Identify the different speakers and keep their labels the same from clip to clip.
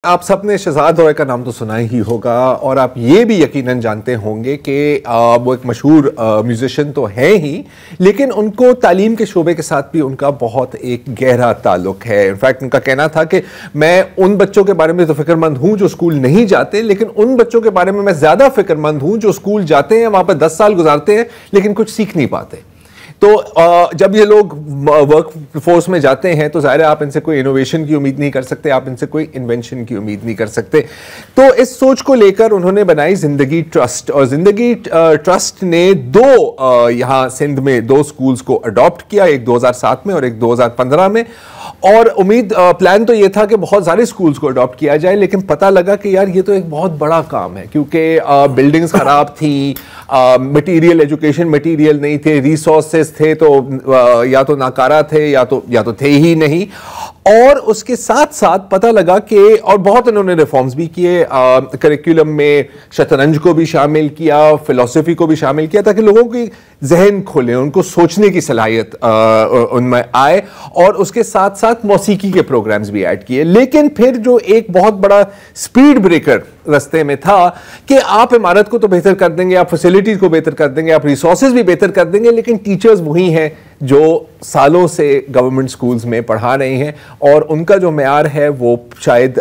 Speaker 1: آپ سب نے شہزاد روئے کا نام تو سنا ہی ہوگا اور آپ یہ بھی یقیناً جانتے ہوں گے کہ وہ ایک مشہور میوزیشین تو ہیں ہی، لیکن ان کو تعلیم کے شعبے کے ساتھ بھی ان کا بہت ایک گہرا تعلق ہے۔ انفیکٹ ان کا کہنا تھا کہ میں ان بچوں کے بارے میں تو فکر مند ہوں جو اسکول نہیں جاتے، لیکن ان بچوں کے بارے میں زیادہ فکر مند ہوں جو اسکول جاتے ہیں، وہاں پہ 10 سال گزارتے ہیں لیکن کچھ سیکھ نہیں پاتے۔ تو جب یہ لوگ ورک فورس میں جاتے ہیں تو ظاہر ہے آپ ان سے کوئی انوویشن کی امید نہیں کر سکتے، آپ ان سے کوئی انوینشن کی امید نہیں کر سکتے۔ تو اس سوچ کو لے کر انہوں نے بنائی زندگی ٹرسٹ، اور زندگی ٹرسٹ نے یہاں سندھ میں 2 سکولز کو اڈاپٹ کیا، ایک 2007 میں اور ایک 2015 میں۔ اور پلان تو یہ تھا کہ بہت سارے سکولز کو اڈاپٹ کیا جائے، لیکن پتہ لگا کہ یار یہ تو ایک بہت بڑا کام ہے، کیونکہ بلڈنگز خراب تھیں، مٹیریل ایجوکیشن مٹیریل نہیں تھے، ریسورسز تھے تو یا تو ناکارہ تھے یا تو تھے ہی نہیں۔ اور اس کے ساتھ ساتھ پتہ لگا کہ اور بہت انہوں نے ریفارمز بھی کیے، کریکولم میں شطرنج کو بھی شامل کیا، فلسفی کو بھی شامل کیا، تاکہ لوگوں کی ذہن کھولیں، ان کو سوچنے کی صلاحیت ان میں آئے، اور اس کے ساتھ ساتھ موسیقی کے پروگرامز بھی ایڈ کیے۔ لیکن پھر جو ایک بہت بڑا سپیڈ بریکر رستے میں تھا کہ آپ عمارت کو تو بہتر کر دیں گے، آپ فیسلٹیز کو بہتر کر دیں گے، آپ ریسورسز بھی بہتر کر دیں گے، لیکن ٹیچرز وہی ہیں جو سالوں سے گورنمنٹ سکولز میں پڑھا رہے ہیں، اور ان کا جو معیار ہے وہ شاید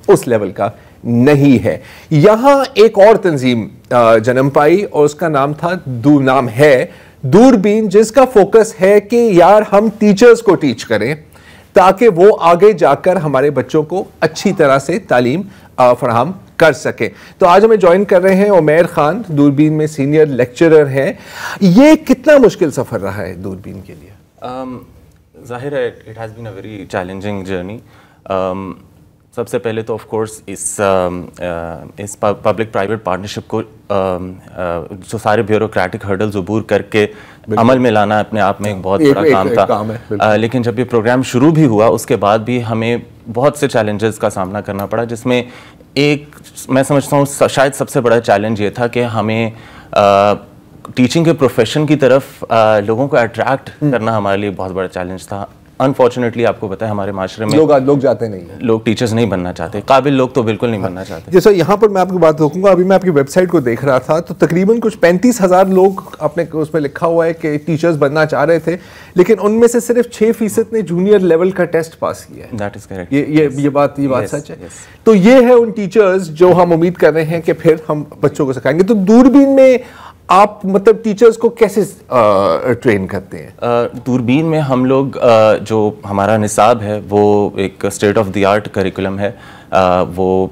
Speaker 1: اس لیول کا نہیں ہے۔ یہاں ایک اور تنظیم جنم پائی اور اس کا نام ہے دوربین، جس کا فوکس ہے کہ یار ہم ٹیچرز کو ٹیچ کریں تاکہ وہ آگے جا کر ہمارے بچوں کو اچھی طرح سے تعلیم فراہم کر سکیں۔ تو آج ہمیں جوائن کر رہے ہیں عمیر خان، دوربین میں سینئر لیکچرر ہیں۔ یہ کتنا مشکل سفر رہا ہے دوربین کے لیے؟
Speaker 2: ظاہر ہے it has been a very challenging journey. سب سے پہلے تو آف کورس اس پبلک پرائیویٹ پارٹنرشپ کو جو سارے بیوروکریٹک ہرڈلز عبور کر کے عمل میں لانا اپنے آپ میں ایک بہت بڑا کام تھا، لیکن جب یہ پروگرام شروع بھی ہوا اس کے بعد بھی ہمیں بہت سے چیلنجز کا سامنا کرنا پڑا، جس میں ایک میں سمجھتا ہوں شاید سب سے بڑا چیلنج یہ تھا کہ ہمیں ٹیچنگ کے پروفیشن کی طرف لوگوں کو اٹریکٹ کرنا ہمارے لیے بہت بڑا چیلنج تھا۔ انفارچونیٹلی آپ کو پتہ ہے ہمارے معاشرے میں
Speaker 1: لوگ جاتے نہیں ہیں،
Speaker 2: لوگ ٹیچرز نہیں بننا چاہتے، قابل لوگ تو بالکل نہیں بننا چاہتے۔
Speaker 1: جیسا یہاں پر میں آپ کی بات روکوں گا، ابھی میں آپ کی ویب سائٹ کو دیکھ رہا تھا تو تقریباً کچھ 35,000 لوگ اپنے اس میں لکھا ہوا ہے کہ ٹیچرز بننا چاہ رہے تھے، لیکن ان میں سے صرف 6% نے جونیئر لیول کا ٹیسٹ پاس کیا ہے۔
Speaker 2: دیٹ از کریکٹ،
Speaker 1: یہ بات سچ ہے۔ تو یہ ہے ان ٹیچرز جو ہم امید کر رہے ہیں کہ پھر ہم بچوں کو سکھائیں گے۔ تو دوربین میں آپ مطلب ٹیچرز کو کیسے ٹرین کرتے ہیں؟
Speaker 2: دوربین میں ہم لوگ جو ہمارا نصاب ہے وہ ایک state of the art curriculum ہے، وہ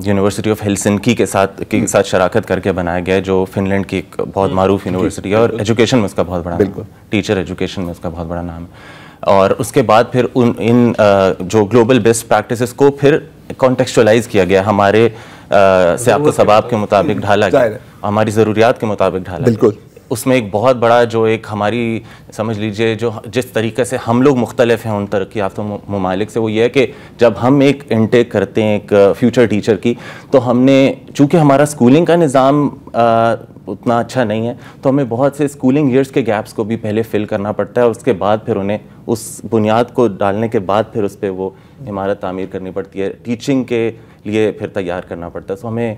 Speaker 2: یونیورسٹی آف ہیلسنکی کے ساتھ شراکت کر کے بنایا گیا ہے، جو فن لینڈ کی ایک بہت معروف یونیورسٹی ہے، اور ایجوکیشن میں اس کا بہت بڑا نام ہے، ٹیچر ایجوکیشن میں اس کا بہت بڑا نام ہے۔ اور اس کے بعد پھر ان جو گلوبل بیسٹ پریکٹسز کو پھر کانٹیکسچولائز کیا گیا، ہمارے سیاق و سباق کے مطابق ڈھالا گیا، ہماری ضروریات کے مطابق ڈھالا گیا۔ اس میں ایک بہت بڑا جو ایک ہماری سمجھ لیجئے جو جس طریقے سے ہم لوگ مختلف ہیں ان ترقی یافتہ ممالک سے، وہ یہ ہے کہ جب ہم ایک انٹیک کرتے ہیں ایک فیوچر ٹیچر کی، تو ہم نے چونکہ ہمارا اسکولنگ کا نظام اتنا اچھا نہیں ہے، تو ہمیں بہت سے اسکولنگ ایئرس کے گیپس کو بھی پہلے فل کرنا پڑتا ہے، اس کے بعد پھر انہیں اس بنیاد کو ڈالنے کے بعد پھر اس پہ وہ عمارت تعمیر کرنی پڑتی ہے، ٹیچنگ کے لیے پھر تیار کرنا پڑتا ہے۔ سو ہمیں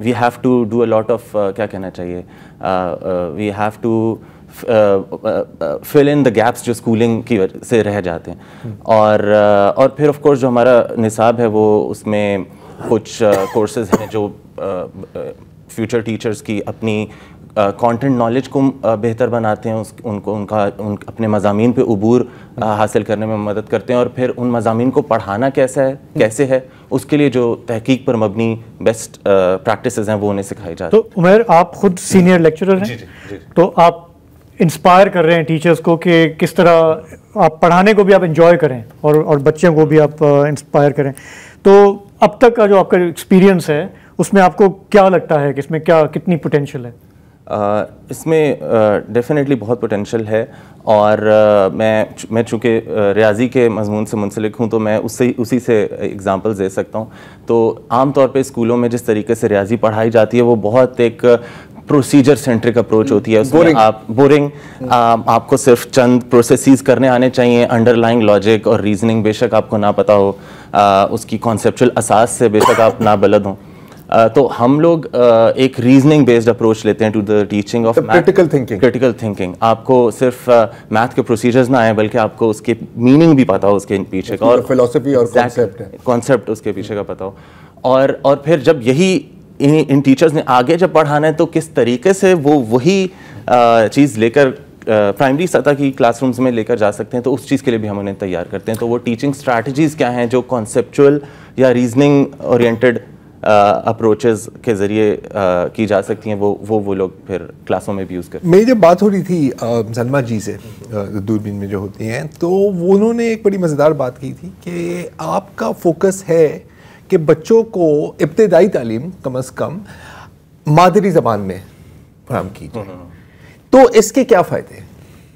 Speaker 2: we have to do a lot of کیا کہنا چاہیے we have to fill in the gaps جو اسکولنگ کی وجہ سے رہ جاتے ہیں۔ اور پھر آف کورس جو ہمارا نصاب ہے وہ اس میں کچھ کورسز ہیں جو فیوچر ٹیچرز کی اپنی کانٹینٹ نالج کو بہتر بناتے ہیں، ان کو اپنے مضامین پہ عبور حاصل کرنے میں مدد کرتے ہیں، اور پھر ان مضامین کو پڑھانا کیسے ہے اس کے لیے جو تحقیق پر مبنی بیسٹ پریکٹسز ہیں وہ انہیں سکھائی جاتی ہیں۔
Speaker 3: تو عمیر آپ خود سینئر لیکچرر ہیں، تو آپ انسپائر کر رہے ہیں ٹیچرز کو کہ کس طرح آپ پڑھانے کو بھی آپ انجوائے کریں اور بچوں کو بھی آپ انسپائر کریں۔ تو اب تک کا جو آپ کا ایکسپیرینس ہے اس میں آپ کو کیا لگتا ہے کہ اس میں کتنی پوٹینشیل ہے؟
Speaker 2: اس میں ڈیفینیٹلی بہت پوٹینشیل ہے, اور میں چونکہ ریاضی کے مضمون سے منسلک ہوں تو میں اسی سے ایگزامپلز دے سکتا ہوں. تو عام طور پہ اسکولوں میں جس طریقے سے ریاضی پڑھائی جاتی ہے وہ بہت ایک پروسیجر سینٹرک اپروچ ہوتی ہے. اس میں آپ کو صرف چند پروسیسز کرنے آنے چاہیے, انڈر لائنگ لاجک اور ریزننگ بے شک آپ کو نہ پتہ ہو, اس کی کانسیپچل اساس سے بے شک آپ نہ بلد ہوں. تو ہم لوگ ایک ریزننگ بیسڈ اپروچ لیتے ہیں to the teaching of critical thinking. آپ کو صرف میتھ کے پروسیجرز نہ آئیں بلکہ آپ کو اس کے میننگ بھی پتہ ہو, اس کے پیچھے کا, اور
Speaker 1: فلسفی اور
Speaker 2: کانسیپٹ اس کے پیچھے کا پتہ ہو. اور پھر جب یہی ان ٹیچرز نے آگے جب پڑھانا ہے تو کس طریقے سے وہ وہی چیز لے کر پرائمری سطح کی کلاس رومز میں لے کر جا سکتے ہیں, تو اس چیز کے لیے بھی ہم انہیں تیار کرتے ہیں. تو وہ ٹیچنگ اسٹریٹجیز کیا ہیں جو کانسیپچول یا ریزننگ اورینٹیڈ اپروچز کے ذریعے کی جا سکتی ہیں, وہ لوگ پھر کلاسوں میں بھی یوز کرتے ہیں.
Speaker 1: میری جب بات ہو رہی تھی سلمیٰ جی سے دوربین میں جو ہوتی ہیں, تو انہوں نے ایک بڑی مزیدار بات کی تھی کہ آپ کا فوکس ہے کہ بچوں کو ابتدائی تعلیم کم از کم مادری زبان میں فراہم کی جائے. تو اس کے کیا فائدے ہیں؟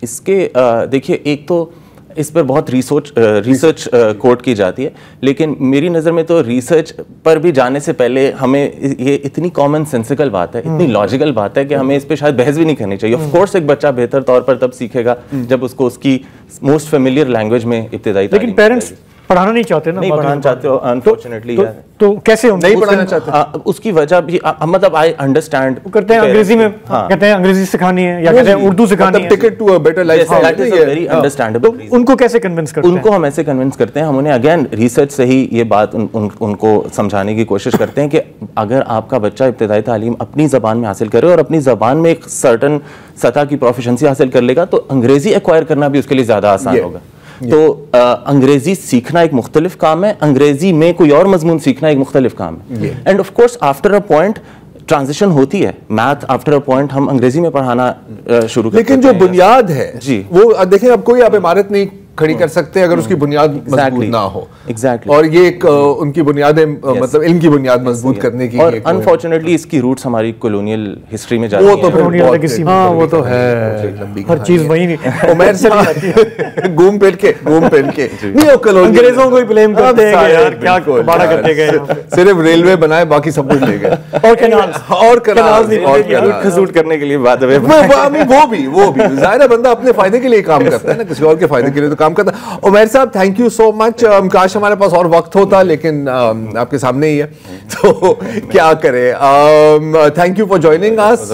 Speaker 2: اس کے دیکھیے, ایک تو اس پر بہت ریسرچ کوٹ کی جاتی ہے, لیکن میری نظر میں تو ریسرچ پر بھی جانے سے پہلے ہمیں یہ اتنی کامن سینسیکل بات ہے, اتنی لاجیکل بات ہے کہ ہمیں اس پہ شاید بحث بھی نہیں کرنی چاہیے. آف کورس ایک بچہ بہتر طور پر تب سیکھے گا جب اس کو اس کی موسٹ فیملیئر لینگویج میں ابتدائی تعلیم.
Speaker 3: لیکن پیرنٹس پڑھانا نہیں چاہتے نا,
Speaker 2: نہیں پڑھانا چاہتے ہو انفارچونیٹلی.
Speaker 3: تو کیسے
Speaker 1: نہیں پڑھانا چاہتے؟
Speaker 2: اس کی وجہ بھی مطلب آئی انڈرسٹینڈ
Speaker 3: کرتے ہیں انگریزی میں, کہتے ہیں انگریزی سکھانی ہے یا کہتے ہیں اردو سکھانی ہے,
Speaker 1: ticket to a better life.
Speaker 2: Very understandable.
Speaker 3: ان کو کیسے کنونس کرتے ہیں؟
Speaker 2: ان کو ہم ایسے کنونس کرتے ہیں, ہم انہیں اگین ریسرچ سے ہی یہ بات ان کو سمجھانے کی کوشش کرتے ہیں کہ اگر آپ کا بچہ ابتدائی تعلیم اپنی زبان میں حاصل کرے اور اپنی زبان میں ایک سرٹن سطح کی پروفیشنسی حاصل کر لے گا تو انگریزی ایکوائر کرنا بھی اس کے لیے زیادہ آسان ہوگا. تو انگریزی سیکھنا ایک مختلف کام ہے, انگریزی میں کوئی اور مضمون سیکھنا ایک مختلف کام ہے. And of course after a point transition ہوتی ہے, میتھ آفٹر اے پوائنٹ ہم انگریزی میں پڑھانا شروع کرتے ہیں.
Speaker 1: لیکن جو بنیاد ہے
Speaker 2: جی,
Speaker 1: وہ دیکھیں, اب کوئی آپ عمارت نہیں کھڑی کر سکتے اگر اس کی بنیاد مضبوط نہ ہو. اور یہ ایک ان کی بنیادیں مطلب علم کی بنیاد مضبوط کرنے کی, اور
Speaker 2: انفارچونیٹلی اس کی روٹس ہماری کولونیل ہسٹری میں جاتی
Speaker 1: ہیں.
Speaker 3: وہ تو ہے, ہر چیز وہی نہیں.
Speaker 1: عمیر سے گھوم پھیر کے نہیں,
Speaker 3: انگریزوں کو ہی بلیم کرتے ہیں کہ یار کیا بڑا کرتے گئے,
Speaker 1: صرف ریلوے بنائے باقی سب کچھ لے گئے, اور
Speaker 2: کھسوٹ کرنے کے لیے بات ہے.
Speaker 1: وہ بھی ظاہر ہے بندہ اپنے فائدے کے لیے کام کرتا ہے نا, کسی اور کے فائدے کے لیے تو کام کرتا ہے. عمیر صاحب تھینک یو سو مچ. کاش ہمارے پاس اور وقت ہوتا, لیکن آپ کے سامنے ہی ہے تو کیا کریں. Thank you for joining us.